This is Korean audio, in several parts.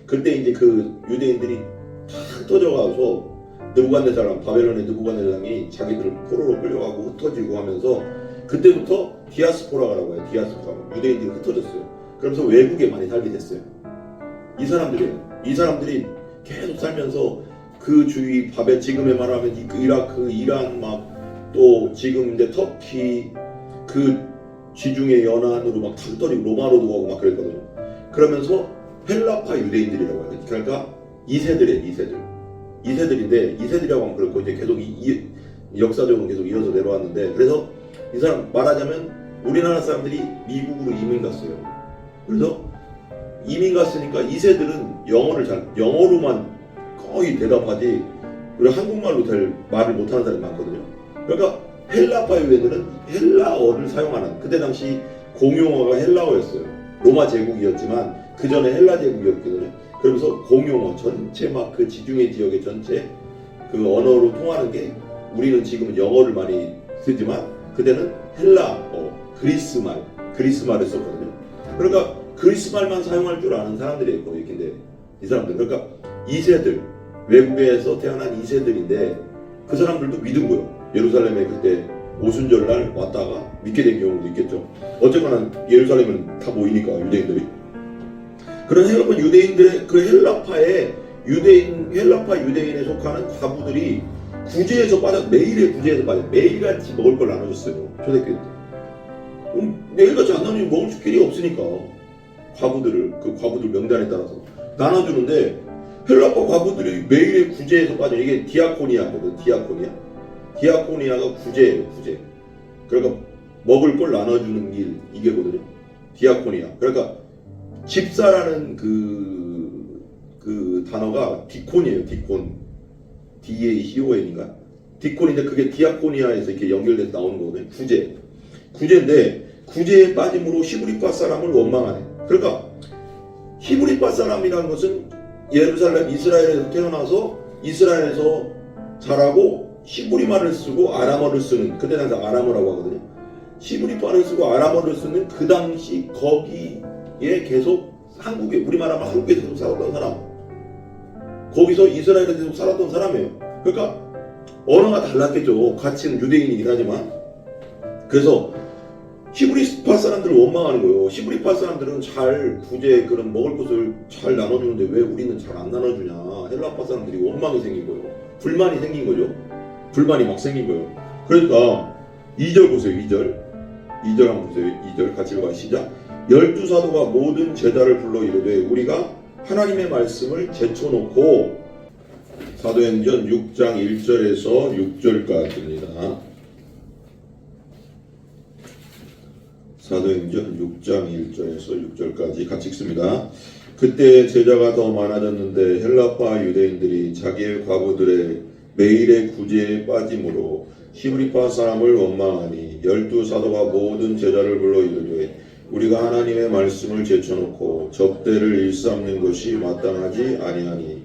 그때 이제 그 유대인들이 다 흩어져가서 느부갓네살, 바벨론의 느부갓네살이 자기들 포로로 끌려가고 흩어지고 하면서 그때부터 디아스포라라고 해요. 디아스포라. 유대인들이 흩어졌어요. 그러면서 외국에 많이 살게 됐어요. 이 사람들이 계속 살면서 그 주위 바벨, 지금의 말하면 이라크, 이란, 막 또 지금 이제 터키, 그 지중해 연안으로 막 털떨이 로마로도 가고 막 그랬거든요. 그러면서 헬라파 유대인들이라고 해요. 그러니까 2세들인데 2세들이라고 하면 그렇고 이제 계속 역사적으로 계속 이어서 내려왔는데, 그래서 이 사람 말하자면 우리나라 사람들이 미국으로 이민 갔어요. 그래서 이민 갔으니까 2세들은 영어로만 거의 대답하지, 그리고 한국말로 말을 못하는 사람이 많거든요. 그러니까 헬라파 유대인들은 헬라어를 사용하는, 그때 당시 공용어가 헬라어였어요. 로마 제국이었지만 그 전에 헬라 제국이었거든요. 그러면서 공용어 전체 막 그 지중해 지역의 전체 그 언어로 통하는 게, 우리는 지금은 영어를 많이 쓰지만 그때는 헬라어, 그리스말을 썼거든요. 그러니까 그리스말만 사용할 줄 아는 사람들이에요, 거의. 근데 이 사람들, 그러니까 2세들, 외국에서 태어난 2세들인데 그 사람들도 믿은 거예요. 예루살렘에 그때 오순절날 왔다가 믿게 된 경우도 있겠죠. 어쨌거나 예루살렘은 다 모이니까 유대인들이. 그런 유대인들의 그 헬라파 유대인에 속하는 과부들이 구제에서 매일의 구제에서 빠져. 매일같이 먹을 걸 나눠줬어요, 초대교회 때. 매일같이 안 나누면 먹을 길이 없으니까 그 과부들 명단에 따라서 나눠주는데, 헬라파 과부들이 매일의 구제에서 빠져. 이게 디아코니아거든. 디아코니아가 구제예요, 구제. 그러니까 먹을 걸 나눠주는 일, 이게거든요. 디아코니아. 그러니까 집사라는 그 단어가 디콘이에요. DACON인가? 디콘인데 그게 디아코니아에서 이렇게 연결돼서 나오는 거거든요. 구제인데 구제에 빠짐으로 히브리파 사람을 원망하네. 그러니까 히브리파 사람이라는 것은 예루살렘, 이스라엘에서 태어나서 이스라엘에서 자라고 히브리말을 쓰고 아람어를 쓰는, 그때 당시 아람어라고 하거든요. 히브리말을 쓰고 아람어를 쓰는 그 당시 거기에 계속 우리말하면 한국에서 계속 살았던 사람, 거기서 이스라엘에서 계속 살았던 사람이에요. 그러니까 언어가 달랐겠죠. 같이는 유대인이긴 하지만. 그래서 히브리파 사람들을 원망하는 거예요. 히브리파 사람들은 잘 구제, 그런 먹을 것을 잘 나눠주는데 왜 우리는 잘 안 나눠주냐. 헬라파 사람들이 원망이 생긴 거예요. 불만이 생긴 거죠. 불만이 막 생긴 거예요. 그러니까 2절 보세요. 2절 한번 보세요. 2절 같이 읽어봐. 시작. 12사도가 모든 제자를 불러 이르되 우리가 하나님의 말씀을 제쳐놓고, 사도행전 6장 1절에서 6절까지입니다. 사도행전 6장 1절에서 6절까지 같이 읽습니다. 그때 제자가 더 많아졌는데 헬라파 유대인들이 자기의 과부들의 매일의 구제에 빠짐으로 히브리파 사람을 원망하니, 12사도가 모든 제자를 불러 이르되 우리가 하나님의 말씀을 제쳐놓고 접대를 일삼는 것이 마땅하지 아니하니,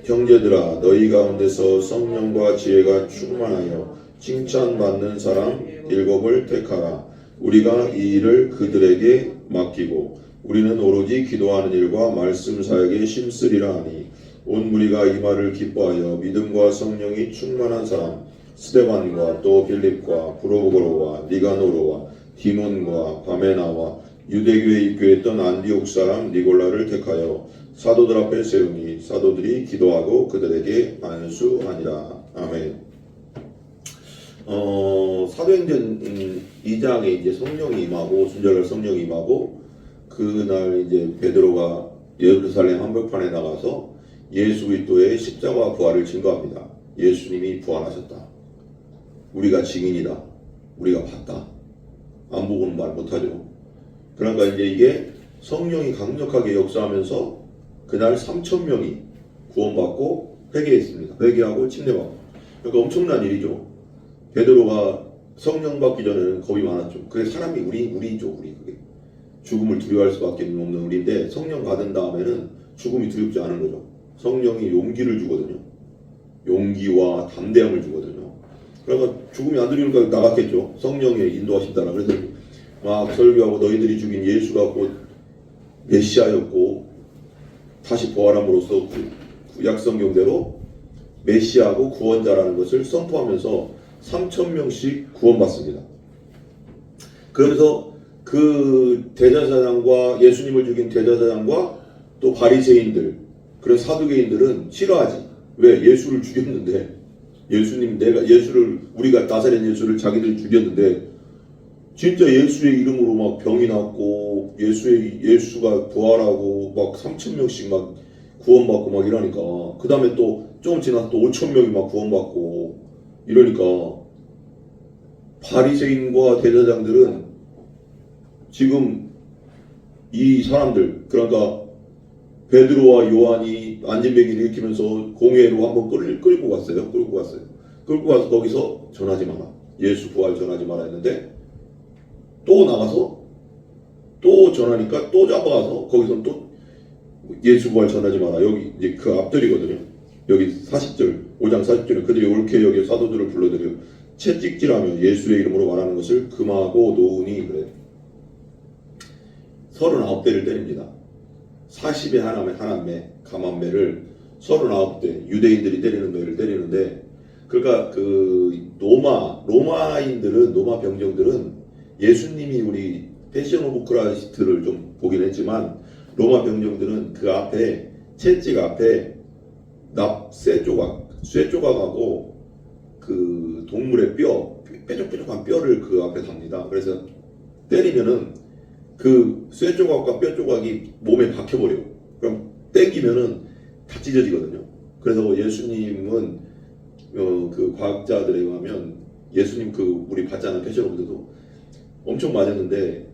형제들아 너희 가운데서 성령과 지혜가 충만하여 칭찬받는 사람 7을 택하라. 우리가 이 일을 그들에게 맡기고 우리는 오로지 기도하는 일과 말씀 사역에 심쓰리라 하니, 온 무리가 이 말을 기뻐하여 믿음과 성령이 충만한 사람 스데반과 또 빌립과 브로고로와 니가노로와 디몬과 바메나와 유대교에 입교했던 안디옥 사람 니골라를 택하여 사도들 앞에 세우니, 사도들이 기도하고 그들에게 안수하니라. 아멘. 사도행전 2장에 이제 성령이 임하고, 순절날 성령이 임하고, 그날 이제 베드로가 예루살렘 한복판에 나가서 예수 그리스도의 십자가 부활을 증거합니다. 예수님이 부활하셨다. 우리가 증인이다. 우리가 봤다. 안 보고는 말 못하죠. 그러니까 이제 이게 성령이 강력하게 역사하면서 그날 3,000명이 구원받고 회개했습니다. 회개하고 침례받고. 그러니까 엄청난 일이죠. 베드로가 성령 받기 전에는 겁이 많았죠. 그게 사람이 우리죠. 그게 죽음을 두려워할 수밖에 없는 우리인데, 성령 받은 다음에는 죽음이 두렵지 않은 거죠. 성령이 용기를 주거든요. 용기와 담대함을 주거든요. 그러니까 죽음이 안 두려우니까 나갔겠죠. 성령의 인도하심 따라. 그래서 막 설교하고 너희들이 죽인 예수가 곧 메시아였고 다시 부활함으로써 구약 성경대로 메시아고 구원자라는 것을 선포하면서 3,000명씩 구원받습니다. 그러면서 그 대제사장과 예수님을 죽인 대제사장과 또 바리새인들, 그런 사두개인들은 싫어하지. 왜? 예수를 죽였는데, 예수를 우리가 나사렛 예수를 자기들이 죽였는데 진짜 예수의 이름으로 막 병이 났고 예수가 부활하고 막 3,000명씩 막 구원받고 막 이러니까, 그 다음에 또 조금 지나서 또 5,000명이 막 구원받고 이러니까 바리새인과 대제사장들은 지금 이 사람들, 그러니까 베드로와 요한이 안진뱅이를 일으키면서 공회로 한번 끌고 갔어요. 끌고 가서 거기서 전하지 마라, 예수 부활 전하지 마라 했는데, 또 나가서 또 전하니까 또 잡아가서 거기서 또 예수 부활 전하지 마라. 여기 이제 그 앞절이거든요. 여기 40절, 5장 40절에 그들이 옳게 여겨 사도들을 불러들여 채찍질하며 예수의 이름으로 말하는 것을 금하고 놓으니, 그래. 39대를 때립니다. 40의 하나매 가만매를 39대 유대인들이 때리는 매를 때리는데, 그러니까 그 로마 병정들은 예수님이 우리 패션 오브 크라이스트를 좀 보긴 했지만, 로마 병정들은 그 앞에 채찍 앞에 쇠 조각하고 그 동물의 뾰족뾰족한 뼈를 그 앞에 답니다. 그래서 때리면은 그 쇠 조각과 뼈 조각이 몸에 박혀버려요. 그럼 땡기면은 다 찢어지거든요. 그래서 예수님은 그 과학자들에 의하면 예수님 우리 봤잖아요. 패션 오브도 엄청 맞았는데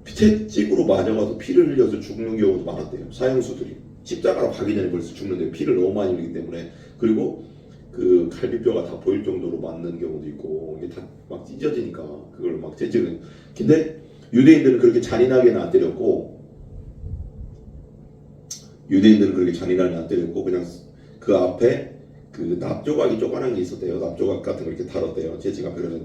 채찍으로 맞아가서 피를 흘려서 죽는 경우도 많았대요. 사형수들이 십자가로 가기 전에 벌써 죽는데 피를 너무 많이 흘리기 때문에. 그리고 그 갈비뼈가 다 보일 정도로 맞는 경우도 있고, 이게 다 막 찢어지니까 그걸 막 채찍을. 근데 유대인들은 그렇게 잔인하게는 안 때렸고, 그냥 그 앞에 그 납조각이 조그만한 게 있었대요. 납조각 같은 거 이렇게 달았대요. 채찍 앞에. 그래서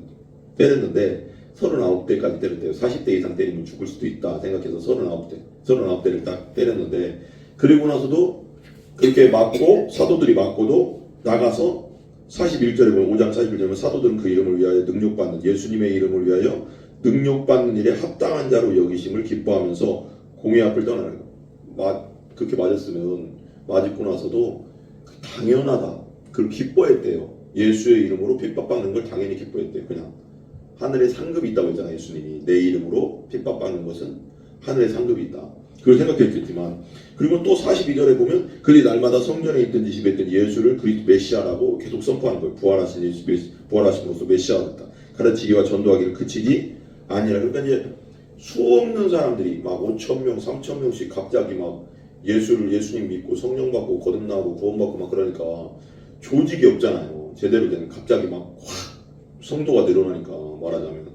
때렸는데 39대까지 때렸대요. 40대 이상 때리면 죽을 수도 있다 생각해서 39대를 딱 때렸는데, 그리고 나서도 그렇게 맞고 사도들이 맞고도 나가서 41절에 보면 5장 41절에 보면 사도들은 그 이름을 위하여 능력받는, 예수님의 이름을 위하여 능력받는 일에 합당한 자로 여기심을 기뻐하면서 공회 앞을 떠나는 거. 그렇게 맞고 나서도 당연하다, 그걸 기뻐했대요. 예수의 이름으로 핍박받는 걸 당연히 기뻐했대요. 그냥 하늘에 상급이 있다고 했잖아요. 예수님이 내 이름으로 핍박받는 것은 하늘에 상급이 있다, 그걸 생각했겠지만. 그리고 또 42절에 보면 그들이 날마다 성전에 있든지 집에 있든지 예수를 그리스도 메시아라고 계속 선포하는 거예요. 부활하심으로써 메시아가 됐다 가르치기와 전도하기를 그치지 아니라. 그러니까 이제 수없는 사람들이 막 5,000명 3,000명씩 갑자기 막 예수님 믿고 성령 받고 거듭나고 구원받고 막 그러니까 조직이 없잖아요. 제대로 된, 갑자기 막 확 성도가 늘어나니까 말하자면.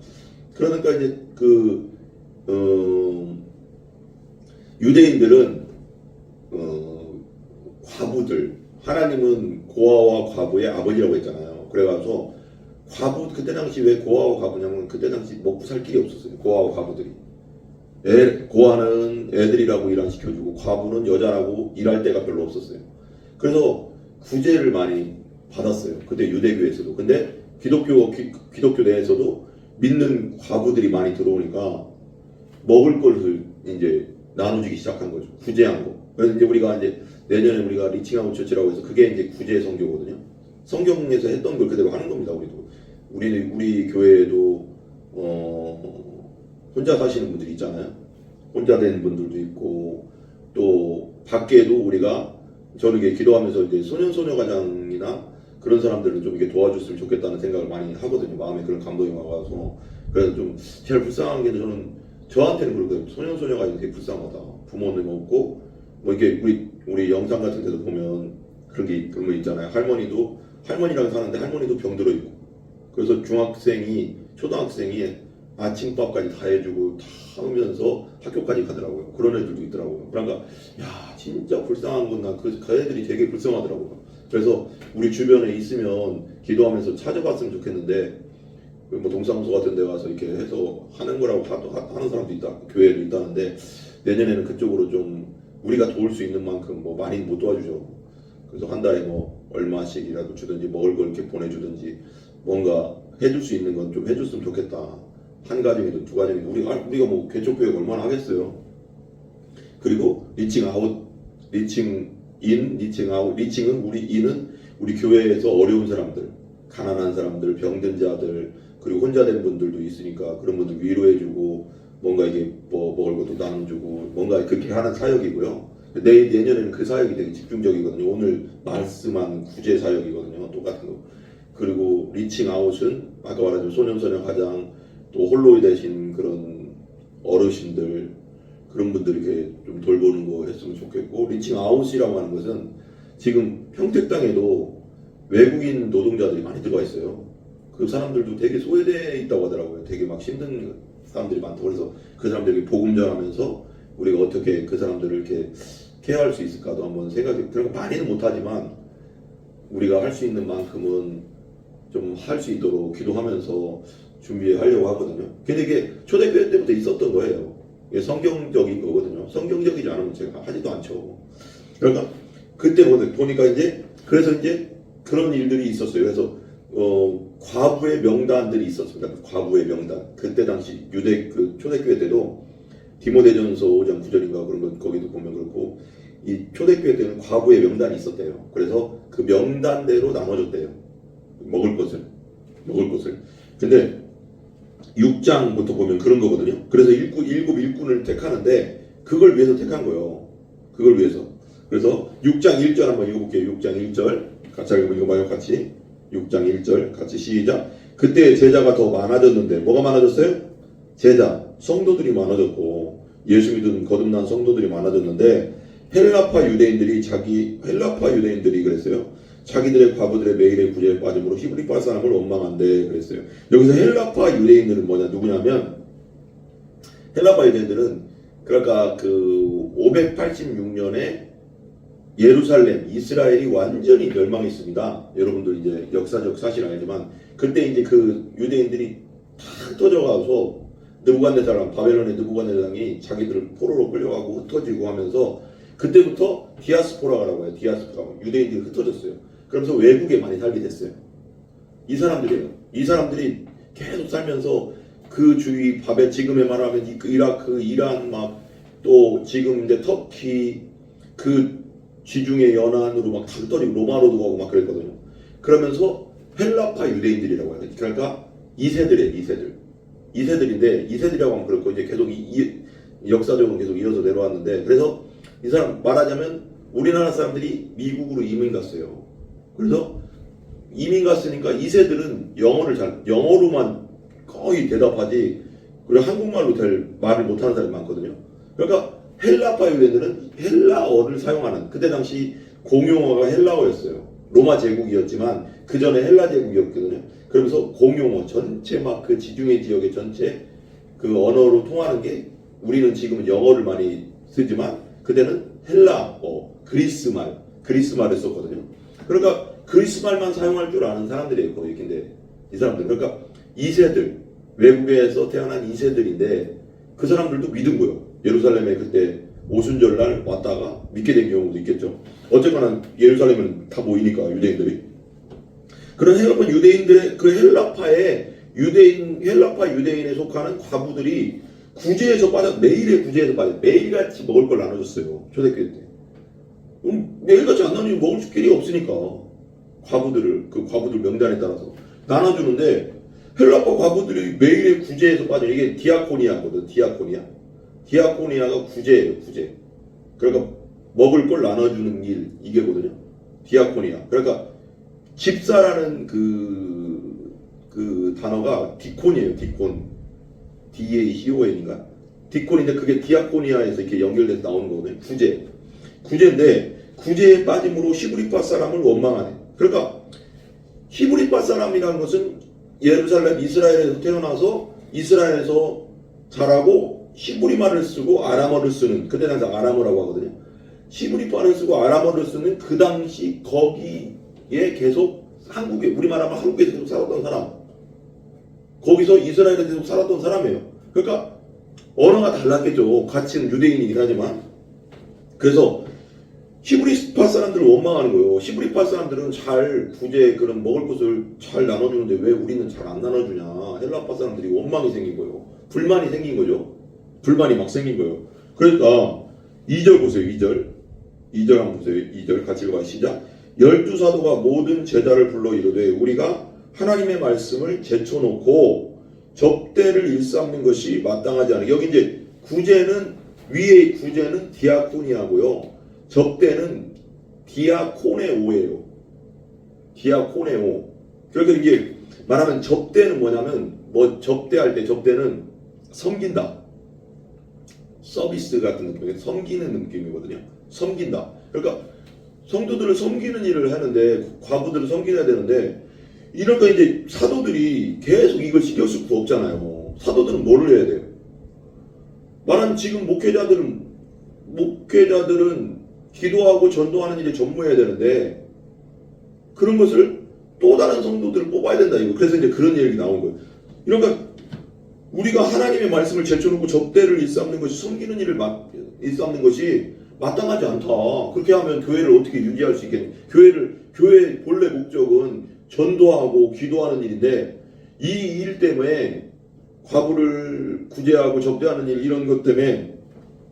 그러니까 이제 유대인들은 과부들, 하나님은 고아와 과부의 아버지라고 했잖아요. 그래가지고 과부, 그때 당시 왜 고아와 과부냐면 그때 당시 먹고 살 길이 없었어요. 고아와 과부들이. 고아는 애들이라고 일 안 시켜주고 과부는 여자라고 일할 데가 별로 없었어요. 그래서 구제를 많이 받았어요. 그때 유대교에서도. 근데 기독교 내에서도 믿는 과부들이 많이 들어오니까 먹을 것을 이제 나눠주기 시작한 거죠. 구제한 거. 그래서 이제 우리가 이제 내년에 우리가 리칭아웃 처치라고 해서 그게 이제 구제 선교거든요. 성경에서 했던 걸 그대로 하는 겁니다. 우리 교회에도 혼자 사시는 분들이 있잖아요. 혼자 된 분들도 있고, 또 밖에도 우리가 저렇게 기도하면서 이제 소년소녀가장이나 그런 사람들을 좀 이렇게 도와줬으면 좋겠다는 생각을 많이 하거든요. 마음에 그런 감동이 와서. 그래서 좀 제일 불쌍한 게, 저한테는 그렇거든요. 소년소녀가 이렇게 불쌍하다. 부모님 없고 뭐 이렇게 우리 영상 같은 데도 보면 그런 거 있잖아요. 할머니랑 사는데 할머니도 병들어 있고, 그래서 초등학생이 아침밥까지 다 해주고 다 하면서 학교까지 가더라고요. 그런 애들도 있더라고요. 그러니까 야, 진짜 불쌍한 건 난 그 애들이 되게 불쌍하더라고요. 그래서 우리 주변에 있으면 기도하면서 찾아봤으면 좋겠는데, 뭐 동사무소 같은 데 가서 이렇게 해서 하는 거라고 하는 사람도 있다, 교회도 있다는데, 내년에는 그쪽으로 좀 우리가 도울 수 있는 만큼 뭐 많이 못 도와주죠. 그래서 한 달에 뭐 얼마씩이라도 주든지 먹을 걸 이렇게 보내주든지 뭔가 해줄 수 있는 건 좀 해줬으면 좋겠다. 한 가정이든 두 가정이든 우리가 뭐 개척교육 얼마나 하겠어요. 그리고 리칭 아웃, 리칭 인, 리칭 아웃. 리칭은 우리 인은 우리 교회에서 어려운 사람들, 가난한 사람들, 병든 자들, 그리고 혼자 된 분들도 있으니까 그런 분들 위로해주고 뭔가 이게 뭐 먹을 것도 나눠주고 뭔가 그렇게 하는 사역이고요. 내년에는 그 사역이 되게 집중적이거든요. 오늘 말씀한 구제 사역이거든요. 똑같은 거. 그리고 리칭 아웃은 아까 말한 소년소녀 화장, 또 홀로 되신 그런 어르신들, 그런 분들 이렇게 좀 돌보는 거 했으면 좋겠고, 리칭 아웃이라고 하는 것은 지금 평택당에도 외국인 노동자들이 많이 들어와 있어요. 그 사람들도 되게 소외되어 있다고 하더라고요. 되게 막 힘든 사람들이 많다고. 그래서 그 사람들에게 복음 전하면서 우리가 어떻게 그 사람들을 이렇게 케어할 수 있을까도 한번 생각해. 그런 거 많이는 못하지만 우리가 할 수 있는 만큼은 좀 할 수 있도록 기도하면서 준비하려고 하거든요. 근데 이게 초대교회 때부터 있었던 거예요. 이게 성경적인 거거든요. 성경적이지 않으면 제가 하지도 않죠. 그러니까 그때 보니까 이제 그래서 이제 그런 일들이 있었어요. 그래서 과부의 명단들이 있었습니다. 과부의 명단. 그때 당시 유대 그 초대교회 때도 디모데전서 5장 9절인가 그런 거 거기도 보면 그렇고 이 초대교회 때는 과부의 명단이 있었대요. 그래서 그 명단대로 나눠줬대요. 먹을 것을. 근데 6장부터 보면 그런 거거든요. 그래서 일곱 일꾼을 택하는데 그걸 위해서 택한 거예요. 그걸 위해서. 그래서 6장 1절 한번 읽어볼게요. 6장 1절 같이 읽어봐요. 같이 6장 1절 같이 시작. 그때 제자가 더 많아졌는데 뭐가 많아졌어요? 제자, 성도들이 많아졌고 예수 믿은 거듭난 성도들이 많아졌는데 헬라파 유대인들이 그랬어요. 자기들의 과부들의 매일의 구제에 빠짐으로 히브리파 사람을 원망한대 그랬어요. 여기서 헬라파 유대인들은 누구냐면 헬라파 유대인들은 그러니까 그 586년에 예루살렘 이스라엘이 완전히 멸망했습니다. 여러분들 이제 역사적 사실 알지만 그때 이제 그 유대인들이 다 흩어져가서 바벨론의 느부갓네살이 자기들을 포로로 끌려가고 흩어지고 하면서 그때부터 디아스포라라고 해요. 디아스포라. 유대인들이 흩어졌어요. 그러면서 외국에 많이 살게 됐어요. 이 사람들이 계속 살면서 그 주위 지금에 말하면 이라크, 이란 또 지금 이제 터키 그 지중해 연안으로 막 흩어지고 로마로도 가고 막 그랬거든요. 그러면서 헬라파 유대인들이라고 해요. 그러니까 2세들인데 2세들이라고 하면 그렇고 이제 계속 역사적으로 계속 이어서 내려왔는데 그래서 이 사람 말하자면 우리나라 사람들이 미국으로 이민 갔어요. 그래서 이민 갔으니까 2세들은 영어로만 거의 대답하지 그리고 한국말로 말을 못하는 사람이 많거든요. 그러니까 헬라파 유대인들은 헬라어를 사용하는 그때 당시 공용어가 헬라어였어요. 로마 제국이었지만 그 전에 헬라 제국이었거든요. 그러면서 공용어 전체 그 지중해 지역의 전체 그 언어로 통하는 게 우리는 지금은 영어를 많이 쓰지만 그때는 헬라어, 그리스말을 썼거든요. 그러니까 그리스말만 사용할 줄 아는 사람들이에요. 거의. 근데 이 사람들 그러니까 2세들 외국에서 태어난 2세들인데 그 사람들도 믿은 거예요. 예루살렘에 그때 오순절날 왔다가 믿게 된 경우도 있겠죠. 어쨌거나 예루살렘은 다 모이니까 유대인들이. 그런 헬라파 유대인들의 그 헬라파 유대인에 속하는 과부들이 매일의 구제에서 빠져 매일같이 먹을 걸 나눠줬어요. 초대교회 때. 매일같이 안 나누면 먹을 길이 없으니까 그 과부들 명단에 따라서 나눠주는데 헬라파 과부들이 매일의 구제에서 빠져. 이게 디아코니아거든. 디아코니아가 구제예요. 구제. 그러니까 먹을 걸 나눠주는 일 이게거든요. 디아코니아. 그러니까 집사라는 그 단어가 디콘이에요. 디콘. DACON인가? 디콘인데 그게 디아코니아에서 이렇게 연결돼서 나오는 거거든요. 구제인데 구제에 빠짐으로 히브리파 사람을 원망하네. 그러니까 히브리파 사람이라는 것은 예루살렘 이스라엘에서 태어나서 이스라엘에서 자라고 히브리말을 쓰고 아람어를 쓰는 그때 당시 아람어라고 하거든요. 히브리말을 쓰고 아람어를 쓰는 그 당시 거기에 계속 우리말하면 한국에서 계속 살았던 사람. 거기서 이스라엘에 계속 살았던 사람이에요. 그러니까 언어가 달랐겠죠. 같은 유대인이긴 하지만 그래서 히브리파 사람들을 원망하는 거예요. 히브리파 사람들은 잘 구제 그런 먹을 것을 잘 나눠주는데 왜 우리는 잘 안 나눠주냐. 헬라파 사람들이 원망이 생긴 거예요. 불만이 생긴 거죠. 불만이 막 생긴 거예요. 그러니까 2절 보세요. 2절 한번 보세요. 2절 같이 읽어봐요. 시작. 12사도가 모든 제자를 불러 이르되 우리가 하나님의 말씀을 제쳐놓고 접대를 일삼는 것이 마땅하지 않아. 여기 이제 구제는 위의 구제는 디아코니아고요. 접대는 디아코네오예요. 디아코네오. 그러니까 이게 말하면 접대는 뭐냐면 접대할 때 접대는 섬긴다. 서비스 같은 느낌, 섬기는 느낌이거든요. 섬긴다. 그러니까 성도들을 섬기는 일을 하는데 과부들을 섬겨야 되는데 이러니까 이제 사도들이 계속 이걸 신경 쓸 거 없잖아요. 사도들은 뭘 해야 돼요? 말하면 지금 목회자들은 기도하고 전도하는 일에 전무해야 되는데 그런 것을 또 다른 성도들을 뽑아야 된다 이거. 그래서 이제 그런 얘기 나온 거예요. 그러니까 우리가 하나님의 말씀을 제쳐놓고 접대를 일삼는 것이 섬기는 일을 일삼는 것이 마땅하지 않다. 그렇게 하면 교회를 어떻게 유지할 수 있겠냐. 교회의 본래 목적은 전도하고 기도하는 일인데 이 일 때문에 과부를 구제하고 접대하는 일 이런 것 때문에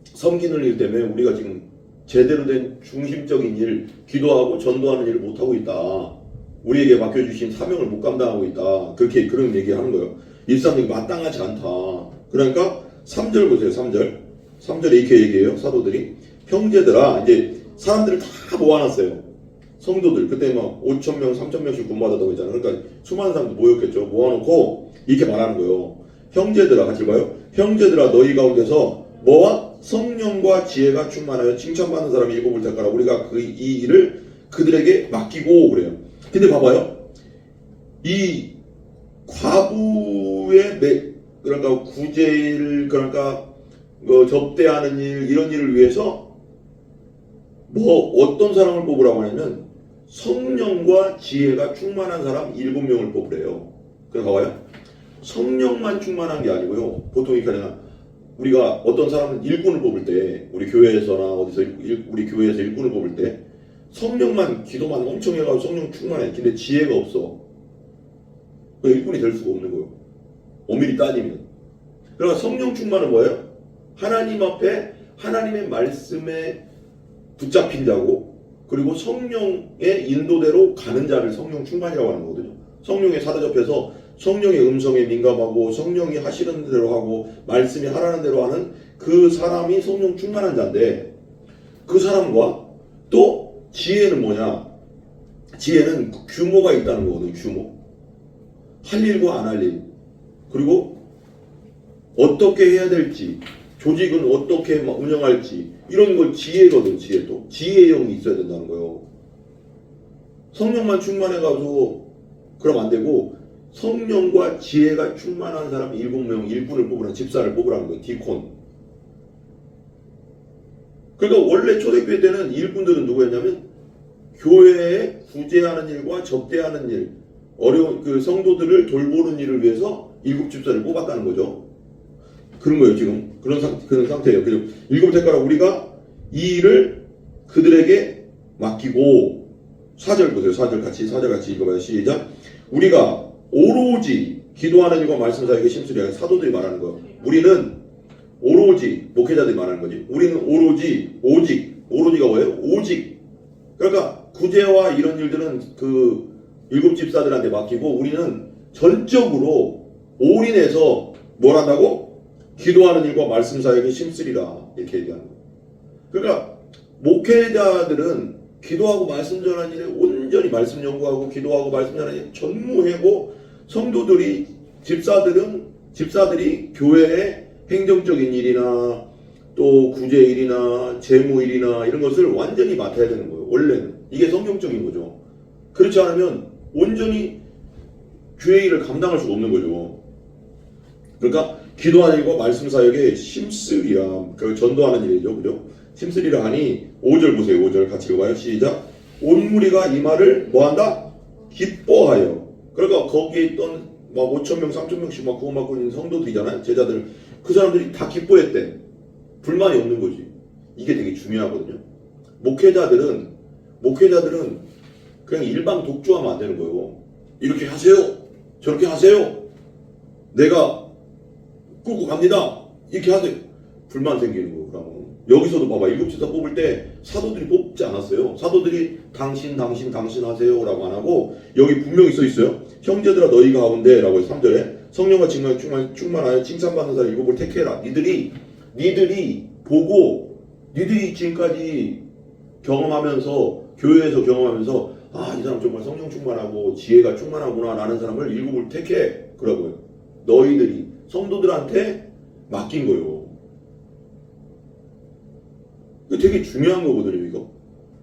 섬기는 일 때문에 우리가 지금 제대로 된 중심적인 일, 기도하고 전도하는 일을 못하고 있다. 우리에게 맡겨주신 사명을 못 감당하고 있다. 그런 얘기하는 거예요. 일삼는 게 마땅하지 않다. 그러니까 3절 보세요. 3절에 이렇게 얘기해요. 사도들이. 형제들아, 이제 사람들을 다 모아놨어요. 성도들. 그때 막 5,000명, 3,000명씩 군받았다고 했잖아요. 그러니까 수많은 사람들 모였겠죠. 모아놓고 이렇게 말하는 거예요. 형제들아, 같이 봐요. 형제들아, 너희 가운데서 뭐와 성령과 지혜가 충만하여 칭찬받는 사람이 일곱을 택하라. 우리가 이 일을 그들에게 맡기고 그래요. 근데 봐봐요. 이 과부의 그러니까 구제일 그러니까 접대하는 일 이런 일을 위해서 어떤 사람을 뽑으라고 하냐면 성령과 지혜가 충만한 사람 7명을 뽑으래요. 그래서 봐봐요. 성령만 충만한 게 아니고요. 보통 이렇게 우리가 어떤 사람은 일꾼을 뽑을 때 우리 교회에서나 어디서 우리 교회에서 일꾼을 뽑을 때 성령만 기도만 엄청 해가지고 성령 충만해. 근데 지혜가 없어. 그 일꾼이 될 수가 없는 거예요. 엄밀히 따지면. 그러니까 성령 충만은 뭐예요? 하나님 앞에 하나님의 말씀에 붙잡힌 자고 그리고 성령의 인도대로 가는 자를 성령 충만이라고 하는 거거든요. 성령에 사로잡혀서 성령의 음성에 민감하고 성령이 하시는 대로 하고 말씀이 하라는 대로 하는 그 사람이 성령 충만한 자인데 그 사람과 또 지혜는 뭐냐? 지혜는 규모가 있다는 거거든요. 규모. 할 일과 안 할 일. 그리고 어떻게 해야 될지 조직은 어떻게 운영할지 이런 걸 지혜거든. 지혜도. 지혜형이 있어야 된다는 거예요. 성령만 충만해가지고 그럼 안 되고 성령과 지혜가 충만한 사람 7명 일꾼을 뽑으라는 집사를 뽑으라는 거예요. 디콘. 그러니까 원래 초대교회 때는 일꾼들은 누구였냐면 교회에 구제하는 일과 접대하는 일 어려운 그 성도들을 돌보는 일을 위해서 7집사를 뽑았다는 거죠. 그런 거예요. 지금 그런 상태예요. 그리고 7 택하라. 우리가 이 일을 그들에게 맡기고 4절 보세요. 4절 같이 읽어봐요. 시작. 우리가 오로지 기도하는 일과 말씀 사역에 심쓰리. 사도들이 말하는 거예요. 우리는 오로지 목회자들이 말하는 거지. 우리는 오로지가 뭐예요? 오직. 그러니까 구제와 이런 일들은 그 7집사들한테 맡기고 우리는 전적으로 올인해서 뭘 한다고? 기도하는 일과 말씀 사역에 힘쓰리라 이렇게 얘기하는 거예요. 그러니까 목회자들은 기도하고 말씀 전하는 일에 온전히 말씀 연구하고 기도하고 말씀 전하는 일에 전무하고 성도들이 집사들이 교회의 행정적인 일이나 또 구제 일이나 재무 일이나 이런 것을 완전히 맡아야 되는 거예요. 원래는 이게 성경적인 거죠. 그렇지 않으면 온전히 교회 일을 감당할 수가 없는 거죠. 그러니까 기도하는 일과 말씀 사역에 힘쓰리라. 그 전도하는 일이죠. 그죠? 힘쓰리라 하니 5절 보세요. 5절 같이 읽어봐요. 시작. 온 무리가 이 말을 뭐한다? 기뻐하여. 그러니까 거기에 있던 막 5,000명, 3,000명씩 막 구원받고 있는 성도들이잖아요. 제자들. 그 사람들이 다 기뻐했대. 불만이 없는 거지. 이게 되게 중요하거든요. 목회자들은 그냥 일방 독주하면 안 되는 거예요. 이렇게 하세요. 저렇게 하세요. 내가 끌고 갑니다. 이렇게 하세요. 불만 생기는 거예요. 그러면 여기서도 봐봐. 일곱지사 뽑을 때 사도들이 뽑지 않았어요. 사도들이 당신 하세요 라고 안 하고 여기 분명히 써 있어요. 형제들아 너희 가운데 라고 해서 3절에 성령과 충만하여 칭찬받는 사람 일곱을 택해라. 니들이 보고 니들이 지금까지 경험하면서 교회에서 경험하면서 이 사람 정말 성령 충만하고 지혜가 충만하구나 라는 사람을 일곱을 택해 그러고요. 너희들이 성도들한테 맡긴 거예요. 이거 되게 중요한 거거든요, 이거.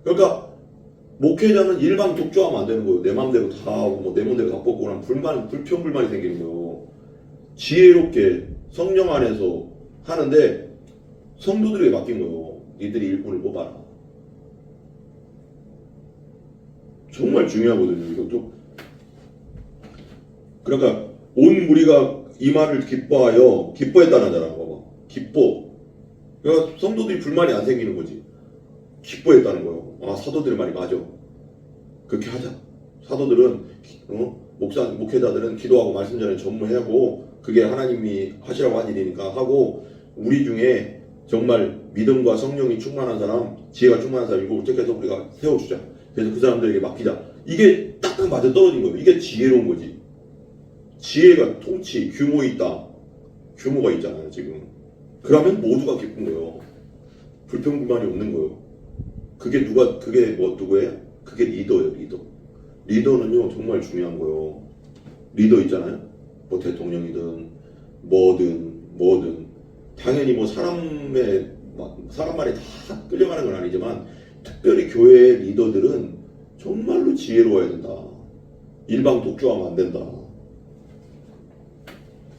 그러니까 목회자는 일반 독주하면 안 되는 거예요. 내 마음대로 다 하고 뭐 내 마음대로 다 뽑고 그러면 불평불만이 생기는 거예요. 지혜롭게 성령 안에서 하는데 성도들에게 맡긴 거예요. 니들이 일꾼을 뽑아라. 정말 중요하거든요, 이것도. 그러니까 온 무리가 이 말을 기뻐했다는 자라. 봐봐. 기뻐. 그러니까 성도들이 불만이 안 생기는 거지. 기뻐했다는 거예요. 사도들의 말이 맞아. 그렇게 하자. 사도들은 목회자들은 기도하고 말씀 전에 전무하고 그게 하나님이 하시라고 한 일이니까 하고 우리 중에 정말 믿음과 성령이 충만한 사람, 지혜가 충만한 사람 일곱을 택해서 우리가 세워주자. 그래서 그 사람들에게 맡기자. 이게 딱딱 맞아 떨어진 거예요. 이게 지혜로운 거지. 지혜가 통치, 규모 있다. 규모가 있잖아요, 지금. 그러면 모두가 기쁜 거예요. 불평불만이 없는 거예요. 그게 누구예요? 그게 리더예요, 리더. 리더는요, 정말 중요한 거예요. 리더 있잖아요. 뭐 대통령이든, 뭐든. 당연히 뭐 사람 말에 다 끌려가는 건 아니지만, 특별히 교회의 리더들은 정말로 지혜로워야 된다. 일방 독주하면 안 된다.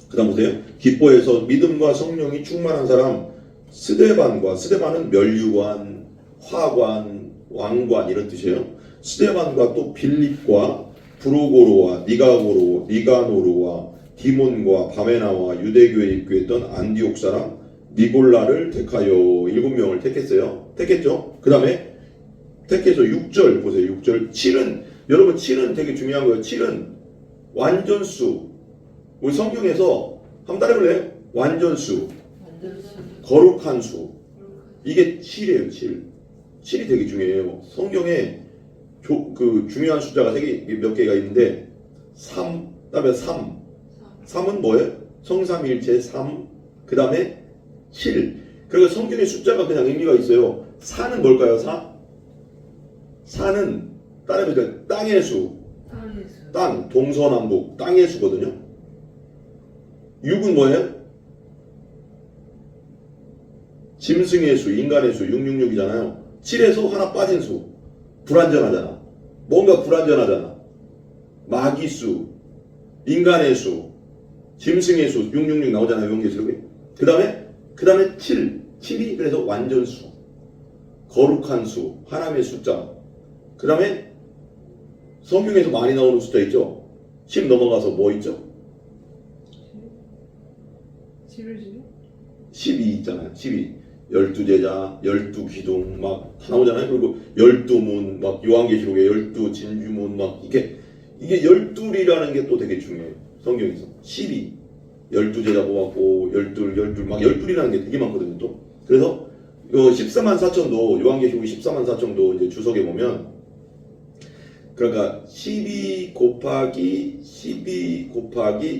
그 다음 보세요. 기뻐해서 믿음과 성령이 충만한 사람 스데반은 면류관, 화관, 왕관 이런 뜻이에요. 스데반과 또 빌립과 브로고로와 니가노르와 디몬과 바메나와 유대교에 입교했던 안디옥 사람 니골라를 택하여 7명을 택했어요. 택했죠. 그 다음에 택해서 6절 보세요. 6절 7은 여러분 7은 되게 중요한 거예요. 7은 완전수. 우리 성경에서 한번 따라해볼래요? 완전수, 거룩한 수. 이게 7이에요. 7이 되게 중요해요. 성경에 그 중요한 숫자가 몇 개가 있는데 3, 그다음에 3은 뭐예요? 성삼일체 3, 그 다음에 7. 그러니까 성경의 숫자가 그냥 의미가 있어요. 4는 뭘까요? 4는 따라해보니까 땅의 수. 땅, 동서남북, 땅의 수거든요. 6은 뭐예요? 짐승의 수, 인간의 수, 666이잖아요. 7에서 하나 빠진 수. 불완전하잖아. 뭔가 불완전하잖아. 마귀수, 인간의 수, 짐승의 수, 666 나오잖아요. 용계시록에. 그 다음에 7이 그래서 완전수, 거룩한 수, 하나님의 숫자. 그 다음에 성경에서 많이 나오는 숫자 있죠? 10 넘어가서 뭐 있죠? 12 있잖아요. 12. 12제자, 12기둥 막 다 나오잖아요. 그리고 12문, 막 요한계시록에 12진주문 막 이게 12이라는 게 또 되게 중요해요. 성경에서. 12. 12제자 뽑았고 12 막 12이라는 게 되게 많거든요. 또. 그래서 요 14만 4천도 요한계시록 14만 4천도 이제 주석에 보면 그러니까 12 곱하기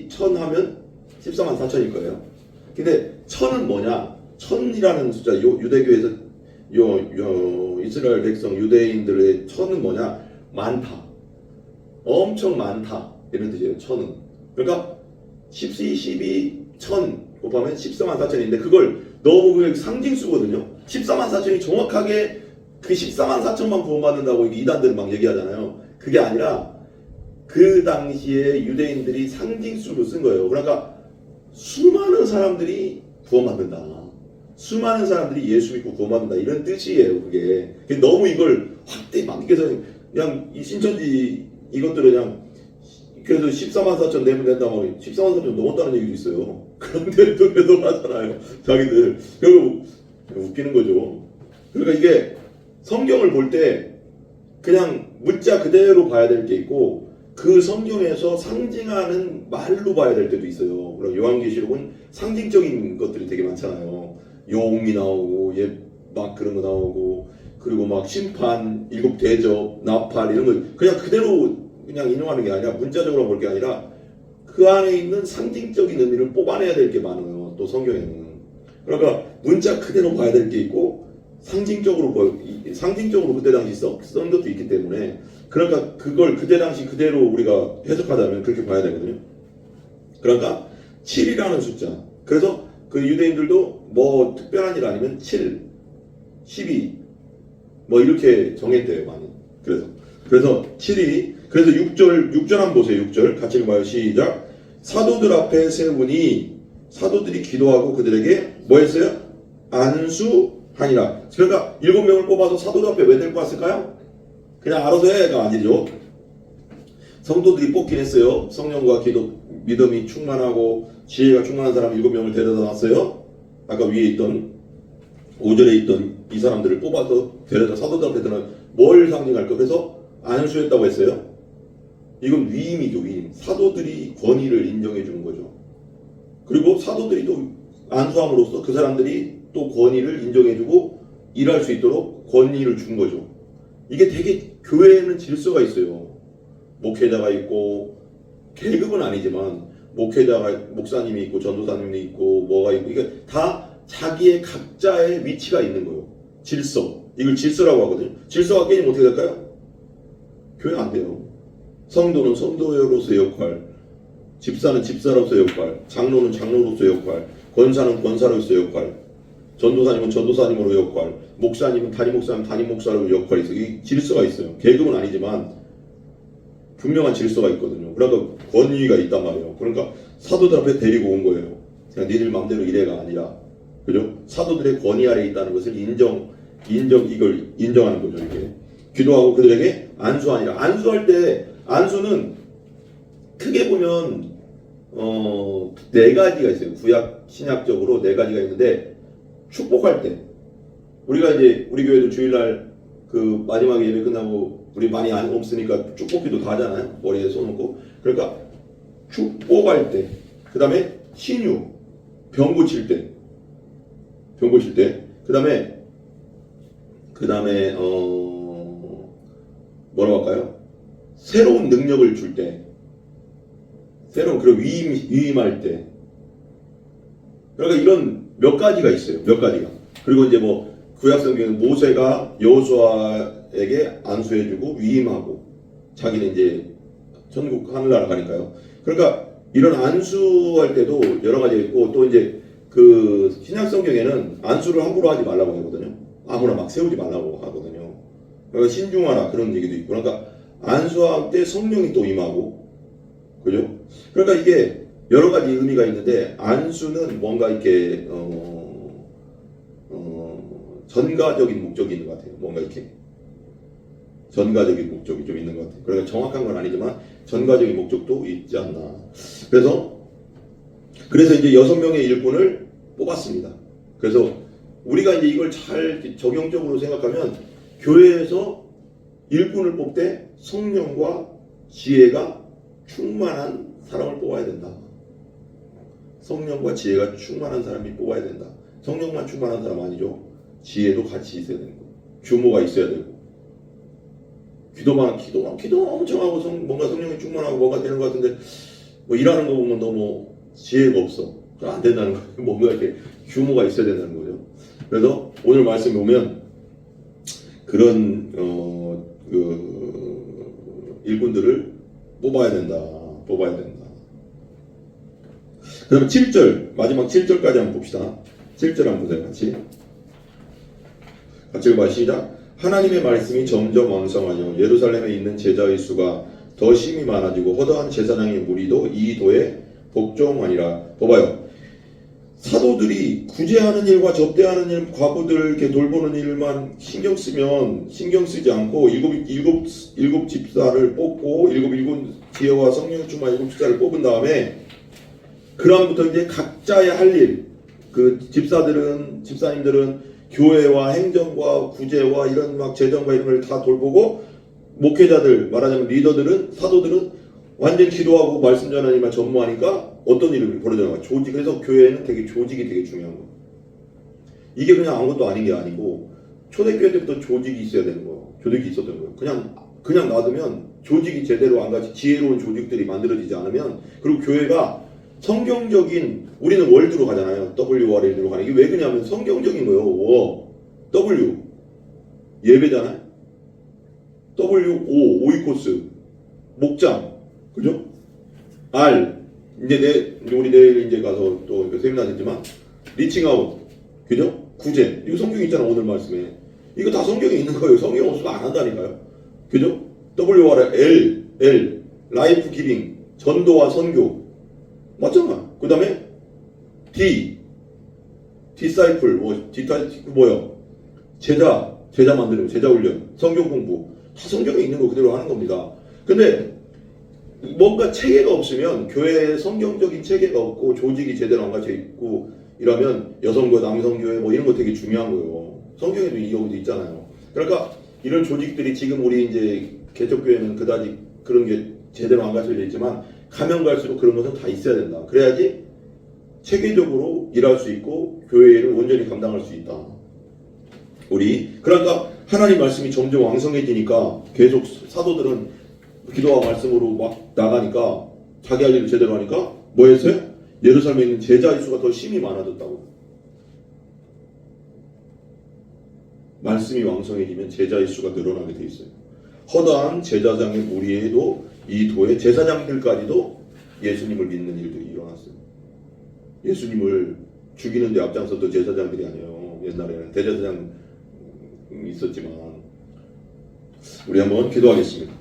1000 하면 14만 4천일 거예요. 근데 1000은 뭐냐? 1000이라는 숫자, 유대교에서 이스라엘 백성 유대인들의 1000은 뭐냐? 많다. 엄청 많다. 이런 뜻이에요. 1000은. 그러니까 12 1000 곱하면 14만 4천인데 그걸 너무 그게 상징수거든요. 14만 4천이 정확하게 그 14만 4천만 구원받는다고 이단들 막 얘기하잖아요. 그게 아니라 그 당시에 유대인들이 상징수로 쓴 거예요. 그러니까 수많은 사람들이 구원받는다. 수많은 사람들이 예수 믿고 구원받는다. 이런 뜻이에요. 그게 너무 이걸 확대 막 해서 그냥 이 신천지 이것들은 그냥 그래서 14만 4천 내면 된다고 14만 4천 넘었다는 얘기도 있어요. 그런데 또 매도하잖아요. 자기들. 그리고 웃기는 거죠. 그러니까 이게 성경을 볼 때 그냥 문자 그대로 봐야 될 게 있고 그 성경에서 상징하는 말로 봐야 될 때도 있어요. 그럼 요한계시록은 상징적인 것들이 되게 많잖아요. 용이 나오고 막 그런 거 나오고 그리고 막 심판, 일곱 대접, 나팔 이런 거 그냥 그대로 그냥 인용하는 게 아니라 문자적으로 볼 게 아니라 그 안에 있는 상징적인 의미를 뽑아내야 될 게 많아요. 또 성경에는. 그러니까 문자 그대로 봐야 될 게 있고 상징적으로 그때 당시 쓴 것도 있기 때문에 그러니까 그걸 그때 당시 그대로 우리가 해석하자면 그렇게 봐야 되거든요. 그러니까 7이라는 숫자. 그래서 그 유대인들도 뭐 특별한 일 아니면 7, 12 뭐 이렇게 정했대요 많이. 그래서 7이 그래서 6절 한번 보세요. 6절 같이 읽어봐요. 시작. 사도들 앞에 세우니 사도들이 기도하고 그들에게 뭐 했어요? 안수하니라. 그러니까 7명을 뽑아서 사도들 앞에 왜 데리고 왔을까요? 그냥 알아서 해가 아니죠. 성도들이 뽑긴 했어요. 성령과 기도, 믿음이 충만하고 지혜가 충만한 사람 7명을 데려다 놨어요. 아까 위에 있던 5절에 있던 이 사람들을 뽑아서 데려다 사도들 앞에 드는 뭘 상징할까? 그래서 안수했다고 했어요. 이건 위임이죠. 위임. 사도들이 권위를 인정해 주는 거죠. 그리고 사도들이 또 안수함으로써 그 사람들이 또 권위를 인정해 주고 일할 수 있도록 권위를 준 거죠. 이게 되게 교회에는 질서가 있어요. 목회자가 있고 계급은 아니지만 목회자가 목사님이 있고 전도사님이 있고 뭐가 있고 이게 다 자기의 각자의 위치가 있는 거예요. 질서. 이걸 질서라고 하거든요. 질서가 깨지면 어떻게 될까요? 교회 안 돼요. 성도는 성도로서의 역할, 집사는 집사로서의 역할, 장로는 장로로서의 역할, 권사는 권사로서의 역할, 전도사님은 전도사님으로 역할, 목사님은 담임 목사는 담임 목사로 역할이 있어요. 이 질서가 있어요. 계급은 아니지만 분명한 질서가 있거든요. 그러니까 권위가 있단 말이에요. 그러니까 사도들 앞에 데리고 온 거예요. 그냥 니들 마음대로 이래가 아니라, 그죠? 사도들의 권위 아래에 있다는 것을 이걸 인정하는 거죠. 이게 기도하고 그들에게 안수하니라. 안수할 때 안수는 크게 보면 네 가지가 있어요. 구약 신약적으로 네 가지가 있는데 축복할 때 우리가 이제 우리 교회도 주일날 그 마지막 예배 끝나고 우리 많이 안 없으니까 축복기도 다 하잖아요. 머리에 손 얹고. 그러니까 축복할 때, 그 다음에 신유, 병 고칠 때, 그 다음에 뭐라고 할까요? 새로운 능력을 줄 때, 새로운 그런 위임할 때. 그러니까 이런 몇 가지가 있어요. 몇 가지가. 그리고 이제 뭐 구약 성경은 모세가 여호수아에게 안수해주고 위임하고 자기는 이제 천국 하늘나라 가니까요. 그러니까 이런 안수할 때도 여러 가지가 있고 또 이제 그 신약 성경에는 안수를 함부로 하지 말라고 하거든요. 아무나 막 세우지 말라고 하거든요. 그러니까 신중하라 그런 얘기도 있고. 그러니까 안수할 때 성령이 또 임하고, 그죠? 그러니까 이게 여러 가지 의미가 있는데 안수는 뭔가 이렇게 전가적인 목적이 있는 것 같아요. 뭔가 이렇게 전가적인 목적이 좀 있는 것 같아요. 그러니까 정확한 건 아니지만 전가적인 목적도 있지 않나. 그래서 이제 6명의 일꾼을 뽑았습니다. 그래서 우리가 이제 이걸 잘 적용적으로 생각하면 교회에서 일꾼을 뽑을 때 성령과 지혜가 충만한 사람을 뽑아야 된다. 성령과 지혜가 충만한 사람이 뽑아야 된다. 성령만 충만한 사람 아니죠. 지혜도 같이 있어야 되는 거예요. 규모가 있어야 되고. 기도 엄청 하고 뭔가 성령이 충만하고 뭔가 되는 것 같은데 뭐 일하는 거 보면 너무 지혜가 없어. 그럼 안 된다는 거예요. 뭔가 이렇게 규모가 있어야 된다는 거죠. 그래서 오늘 말씀에 보면 그런 일꾼들을 뽑아야 된다. 그 다음에 7절, 마지막 7절까지 한번 봅시다. 7절 한번 보세요. 같이 읽어봐. 시작. 하나님의 말씀이 점점 왕성하여 예루살렘에 있는 제자의 수가 더 심히 많아지고 허다한 제사장의 무리도 이 도에 복종하니라. 봐봐요. 사도들이 구제하는 일과 접대하는 일, 과부들 이렇게 돌보는 일만 신경 쓰지 않고 일곱 집사를 뽑고 일곱 지혜와 성령 충만 일곱 집사를 뽑은 다음에 그 다음부터 이제 각자의 할 일, 그 집사님들은 교회와 행정과 구제와 이런 막 재정과 이런 걸 다 돌보고 목회자들 말하자면 리더들은 사도들은 완전 기도하고 말씀 전하니만 전무하니까 어떤 일이 벌어지는 거야. 조직. 그래서 교회는 되게 조직이 되게 중요한 거야. 이게 그냥 아무것도 아닌 게 아니고 초대교회 때부터 조직이 있어야 되는 거야. 조직이 있었던 거야. 그냥 놔두면 조직이 제대로 안 가지 지혜로운 조직들이 만들어지지 않으면 그리고 교회가 성경적인 우리는 월드로 가잖아요. WRL로 가는 이게 왜 그러냐면 성경적인 거예요. W 예배잖아요. W 오이코스 목장 그죠? R 이제 우리 내일 이제 가서 또 세미나 듣지만 리칭아웃 그죠? 구제 이거 성경 있잖아 오늘 말씀에 이거 다 성경에 있는 거예요. 성경 없으면 안 한다니까요. 그죠? WRL 라이프 기빙 전도와 선교 맞잖아. 그 다음에 디사이플 뭐요? 제자 만드는 거, 제자 훈련, 성경 공부 다 성경에 있는 거 그대로 하는 겁니다. 근데 뭔가 체계가 없으면 교회에 성경적인 체계가 없고 조직이 제대로 안 갖춰 있고 이러면 여성교, 남성교회 뭐 이런 거 되게 중요한 거예요. 성경에도 이 여기도 있잖아요. 그러니까 이런 조직들이 지금 우리 이제 개척교회는 그다지 그런 게 제대로 안 갖춰져 있지만 가면 갈수록 그런 것은 다 있어야 된다. 그래야지 체계적으로 일할 수 있고 교회를 온전히 감당할 수 있다. 그러니까 하나님 말씀이 점점 왕성해지니까 계속 사도들은 기도와 말씀으로 막 나가니까 자기 할 일을 제대로 하니까 뭐 했어요? 예루살렘에 있는 제자의 수가 더 심히 많아졌다고. 말씀이 왕성해지면 제자의 수가 늘어나게 돼 있어요. 허다한 제사장의 무리에도 이 도의 제사장들까지도 예수님을 믿는 일들이 일어났어요. 예수님을 죽이는 데 앞장섰던 제사장들이 아니에요. 옛날에는 대제사장 있었지만 우리 한번 기도하겠습니다.